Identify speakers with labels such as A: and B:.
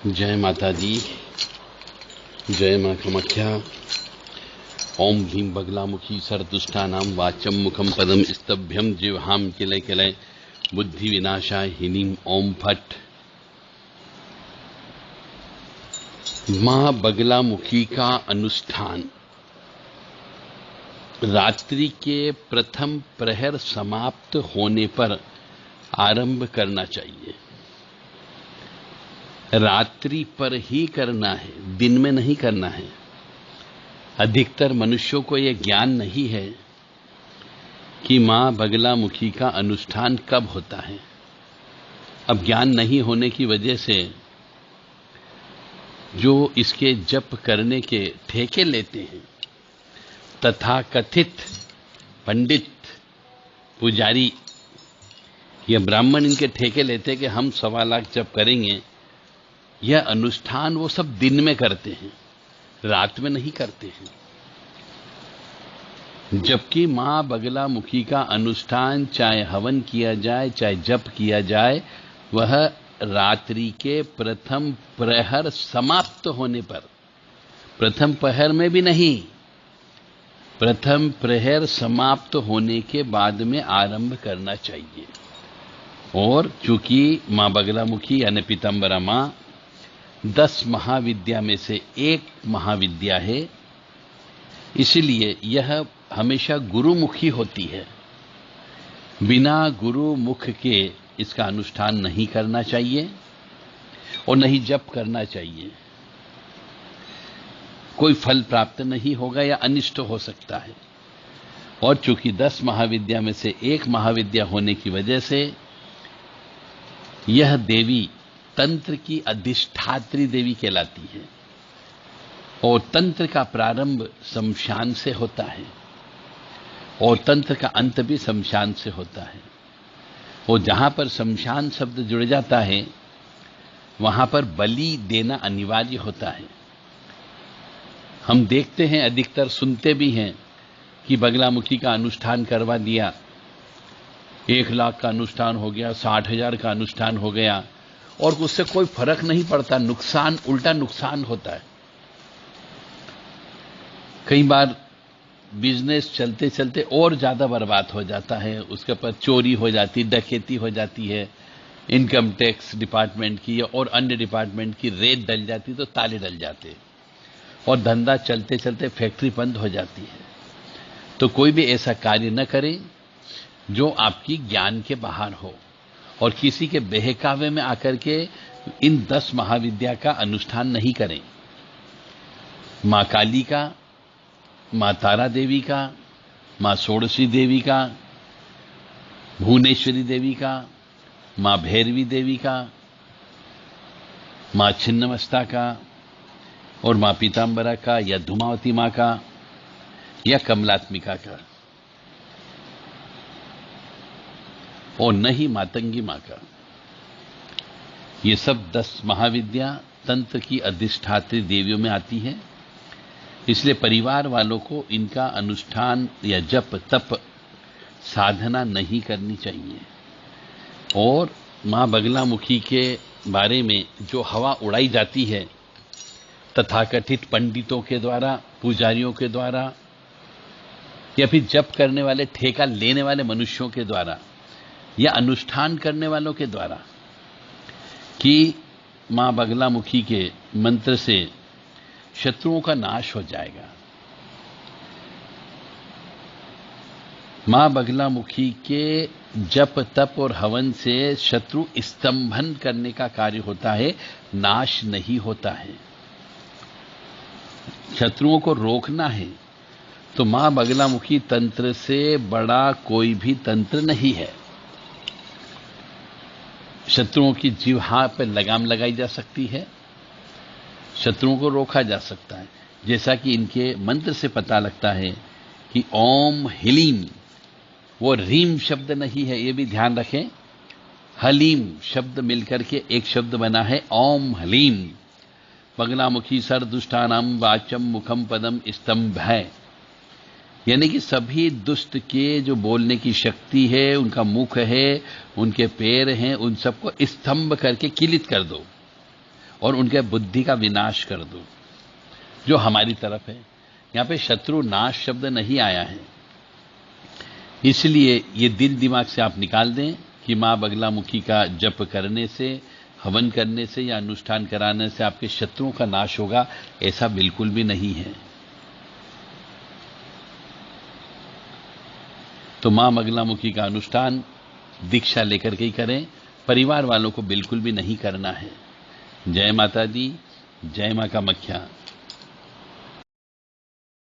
A: जय माता दी, जय माँ कामाख्या। ओम ह्रीं बगलामुखी सरदुष्टानां वाचम मुखम पदम स्तभ्यम जिह्वाम किलय किलय बुद्धि विनाशाय हिनीं ओम फट। माँ बगलामुखी का अनुष्ठान रात्रि के प्रथम प्रहर समाप्त होने पर आरंभ करना चाहिए। रात्रि पर ही करना है, दिन में नहीं करना है। अधिकतर मनुष्यों को यह ज्ञान नहीं है कि मां बगलामुखी का अनुष्ठान कब होता है। अब ज्ञान नहीं होने की वजह से जो इसके जप करने के ठेके लेते हैं, तथा कथित पंडित, पुजारी या ब्राह्मण इनके ठेके लेते कि हम 1.25 लाख जप करेंगे, यह अनुष्ठान वो सब दिन में करते हैं, रात में नहीं करते हैं। जबकि मां बगलामुखी का अनुष्ठान चाहे हवन किया जाए, चाहे जप किया जाए, वह रात्रि के प्रथम प्रहर समाप्त होने पर, प्रथम प्रहर में भी नहीं, प्रथम प्रहर समाप्त होने के बाद में आरंभ करना चाहिए। और चूंकि मां बगलामुखी यानी पीतांबरा मां 10 महाविद्या में से एक महाविद्या है, इसलिए यह हमेशा गुरुमुखी होती है। बिना गुरु मुख के इसका अनुष्ठान नहीं करना चाहिए और नहीं जप करना चाहिए। कोई फल प्राप्त नहीं होगा या अनिष्ट हो सकता है। और चूंकि 10 महाविद्या में से एक महाविद्या होने की वजह से यह देवी तंत्र की अधिष्ठात्री देवी कहलाती है। और तंत्र का प्रारंभ शमशान से होता है और तंत्र का अंत भी शमशान से होता है। और जहां पर शमशान शब्द जुड़ जाता है, वहां पर बलि देना अनिवार्य होता है। हम देखते हैं, अधिकतर सुनते भी हैं कि बगलामुखी का अनुष्ठान करवा दिया, 1 लाख का अनुष्ठान हो गया, 60,000 का अनुष्ठान हो गया, और उससे कोई फर्क नहीं पड़ता। नुकसान, उल्टा नुकसान होता है। कई बार बिजनेस चलते चलते और ज्यादा बर्बाद हो जाता है, उसके ऊपर चोरी हो जाती, डकैती हो जाती है, इनकम टैक्स डिपार्टमेंट की और अन्य डिपार्टमेंट की रेड डल जाती, तो ताले डल जाते और धंधा चलते चलते फैक्ट्री बंद हो जाती है। तो कोई भी ऐसा कार्य न करे जो आपकी ज्ञान के बाहर हो, और किसी के बहकावे में आकर के इन 10 महाविद्या का अनुष्ठान नहीं करें। मां काली का, मां तारा देवी का, मां षोडशी देवी का, भुवनेश्वरी देवी का, मां भैरवी देवी का, मां छिन्नमस्ता का, और मां पीतांबरा का, या धूमावती मां का, या कमलात्मिका का, और न ही मातंगी मां का। ये सब 10 महाविद्या तंत्र की अधिष्ठात्री देवियों में आती है। इसलिए परिवार वालों को इनका अनुष्ठान या जप तप साधना नहीं करनी चाहिए। और मां बगलामुखी के बारे में जो हवा उड़ाई जाती है तथाकथित पंडितों के द्वारा, पुजारियों के द्वारा, या फिर जप करने वाले, ठेका लेने वाले मनुष्यों के द्वारा, या अनुष्ठान करने वालों के द्वारा, कि मां बगलामुखी के मंत्र से शत्रुओं का नाश हो जाएगा। मां बगलामुखी के जप तप और हवन से शत्रु स्तंभन करने का कार्य होता है, नाश नहीं होता है। शत्रुओं को रोकना है तो मां बगलामुखी तंत्र से बड़ा कोई भी तंत्र नहीं है। शत्रुओं की जिह्वा पर लगाम लगाई जा सकती है, शत्रुओं को रोका जा सकता है। जैसा कि इनके मंत्र से पता लगता है कि ओम ह्रीं, वो रीम शब्द नहीं है, ये भी ध्यान रखें। हलीम शब्द मिलकर के एक शब्द बना है ओम ह्रीं। बगलामुखी सरदुष्टानां वाचम मुखम पदम स्तंभ है, यानी कि सभी दुष्ट के जो बोलने की शक्ति है, उनका मुख है, उनके पैर हैं, उन सबको स्तंभ करके किलित कर दो। और उनके बुद्धि का विनाश कर दो, जो हमारी तरफ है। यहां पे शत्रु नाश शब्द नहीं आया है, इसलिए ये दिल दिमाग से आप निकाल दें कि मां बगलामुखी का जप करने से, हवन करने से या अनुष्ठान कराने से आपके शत्रुओं का नाश होगा। ऐसा बिल्कुल भी नहीं है। तो मां बगलामुखी का अनुष्ठान दीक्षा लेकर के ही करें, परिवार वालों को बिल्कुल भी नहीं करना है। जय माता दी, जय मां कामाख्या।